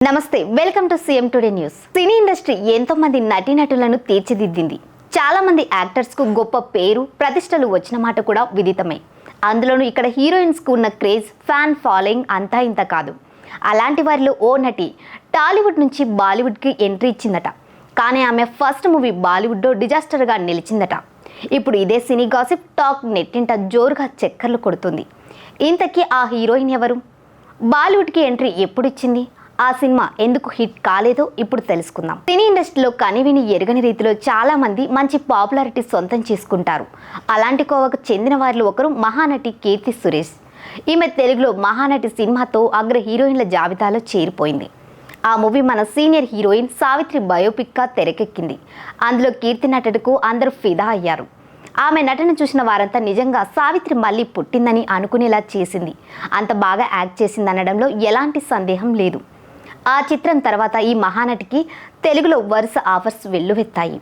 నమస్తే, welcome to CM today news. Cine industry ఎంతో మంది నటీనటులను తీర్చిదిద్దింది. చాలా మంది యాక్టర్స్ కు గొప్ప పేరు ప్రతిష్టలు వచ్చిన మాట కూడా విదితమే. అందులోనూ ఇక్కడ హీరోయిన్స్ కు ఉన్న క్రేజ్, ఫ్యాన్ ఫాలోయింగ్ అంతా ఇంత కాదు. అలాంటి వారిలో ఓ నటి టాలీవుడ్ నుంచి బాలీవుడ్ కి ఎంట్రీ ఇచ్చిందట. కానీ ఆమె ఫస్ట్ మూవీ బాలీవుడ్ లో డిజాస్టర్ గా నిలిచిందట. ఇప్పుడు ఇదే సినీ గాసిప్ టాక్ నెట్టింట జోరుగా చక్కర్లు కొడుతుంది. ఇంతకీ ఆ హీరోయిన్ ఎవరు? బాలీవుడ్ కి ఎంట్రీ ఎప్పుడు ఇచ్చింది? ఆ సినిమా ఎందుకు హిట్ కాలేదో ఇప్పుడు తెలుసుకుందాం. సినీ ఇండస్ట్రీలో కనివిని ఎరగని రీతిలో చాలా మంది మంచి పాపులారిటీ సొంతం చేసుకుంటారు. అలాంటి కోవకు చెందిన వారిలో ఒకరు మహానటి కీర్తి సురేష్. ఈమె తెలుగులో మహానటి సినిమాతో అగ్ర హీరోయిన్ల జాబితాలో చేరిపోయింది. ఆ మూవీ మన సీనియర్ హీరోయిన్ సావిత్రి బయోపిక్గా తెరకెక్కింది. అందులో కీర్తి నటనకు అందరూ ఫిదా అయ్యారు. ఆమె నటన చూసిన వారంతా నిజంగా సావిత్రి మళ్ళీ పుట్టిందని అనుకునేలా చేసింది. అంత బాగా యాక్ట్ చేసిందనడంలో ఎలాంటి సందేహం లేదు. ఆ చిత్రం తర్వాత ఈ మహానటికి తెలుగులో వరుస ఆఫర్స్ వెల్లువెత్తాయి.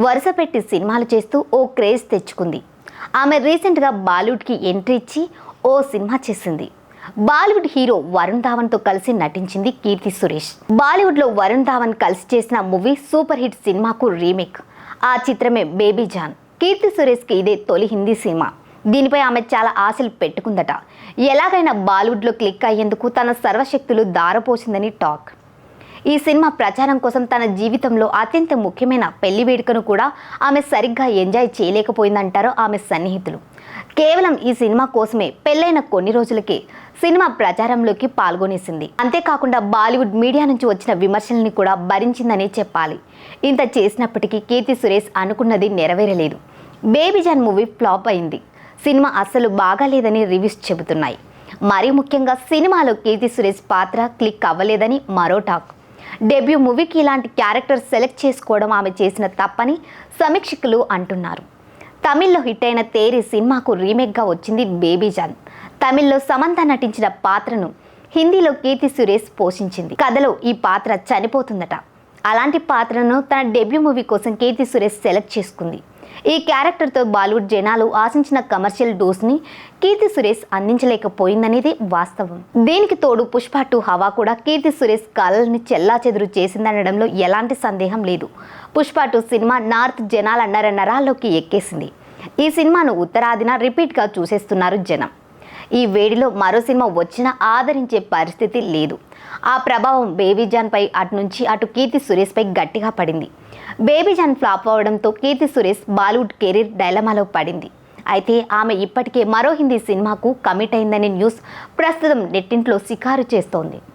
వరుస పెట్టి సినిమాలు చేస్తూ ఓ క్రేజ్ తెచ్చుకుంది. ఆమె రీసెంట్గా బాలీవుడ్కి ఎంట్రీ ఇచ్చి ఓ సినిమా చేసింది. బాలీవుడ్ హీరో వరుణ్ ధావన్తో కలిసి నటించింది కీర్తి సురేష్. బాలీవుడ్లో వరుణ్ ధావన్ కలిసి చేసిన మూవీ సూపర్ హిట్ సినిమాకు రీమేక్. ఆ చిత్రమే బేబీ జాన్. కీర్తి సురేష్కి ఇదే తొలి హిందీ సినిమా. దీనిపై ఆమె చాలా ఆశలు పెట్టుకుందట. ఎలాగైనా బాలీవుడ్లో క్లిక్ అయ్యేందుకు తన సర్వశక్తులు దారపోసిందని టాక్. ఈ సినిమా ప్రచారం కోసం తన జీవితంలో అత్యంత ముఖ్యమైన పెళ్లి వేడుకను కూడా ఆమె సరిగ్గా ఎంజాయ్ చేయలేకపోయిందంటారు ఆమె సన్నిహితులు. కేవలం ఈ సినిమా కోసమే పెళ్ళైన కొన్ని రోజులకే సినిమా ప్రచారంలోకి పాల్గొనేసింది. అంతేకాకుండా బాలీవుడ్ మీడియా నుంచి వచ్చిన విమర్శల్ని కూడా భరించిందనే చెప్పాలి. ఇంత చేసినప్పటికీ కీర్తి సురేష్ అనుకున్నది నెరవేరలేదు. బేబీ జాన్ మూవీ ఫ్లాప్ అయింది. సినిమా అస్సలు బాగాలేదని రివ్యూస్ చెబుతున్నాయి. మరీ ముఖ్యంగా సినిమాలో కీర్తి సురేష్ పాత్ర క్లిక్ అవ్వలేదని మరో టాక్. డెబ్యూ మూవీకి ఇలాంటి క్యారెక్టర్ సెలెక్ట్ చేసుకోవడం ఆమె చేసిన తప్పని సమీక్షకులు అంటున్నారు. తమిళ్లో హిట్ అయిన తేరి సినిమాకు రీమేక్గా వచ్చింది బేబీ జాన్. తమిళ్లో సమంత నటించిన పాత్రను హిందీలో కీర్తి సురేష్ పోషించింది. కథలో ఈ పాత్ర చనిపోతుందట. అలాంటి పాత్రను తన డెబ్యూ మూవీ కోసం కీర్తి సురేష్ సెలెక్ట్ చేసుకుంది. ఈ క్యారెక్టర్తో బాలీవుడ్ జనాలు ఆశించిన కమర్షియల్ డోస్ని కీర్తి సురేష్ అందించలేకపోయిందనేది వాస్తవం. దీనికి తోడు పుష్ప 2 హవా కూడా కీర్తి సురేష్ కళల్ని చెల్లాచెదురు చేసిందనడంలో ఎలాంటి సందేహం లేదు. పుష్ప 2 సినిమా నార్త్ జనాల నరాల్లోకి ఎక్కేసింది. ఈ సినిమాను ఉత్తరాదిన రిపీట్గా చూసేస్తున్నారు జనం. ఈ వేడిలో మరో సినిమా వచ్చినా ఆదరించే పరిస్థితి లేదు. ఆ ప్రభావం బేబీ జాన్ పై అటు నుంచి అటు కీర్తి సురేష్ పై గట్టిగా పడింది. బేబీ జాన్ ఫ్లాప్ అవడంతో కీర్తి సురేష్ బాలీవుడ్ కెరీర్ డైలమాలో పడింది. అయితే ఆమె ఇప్పటికే మరో హిందీ సినిమాకు కమిట్ అయిందనే న్యూస్ ప్రస్తుతం నెట్టింట్లో షికారు చేస్తోంది.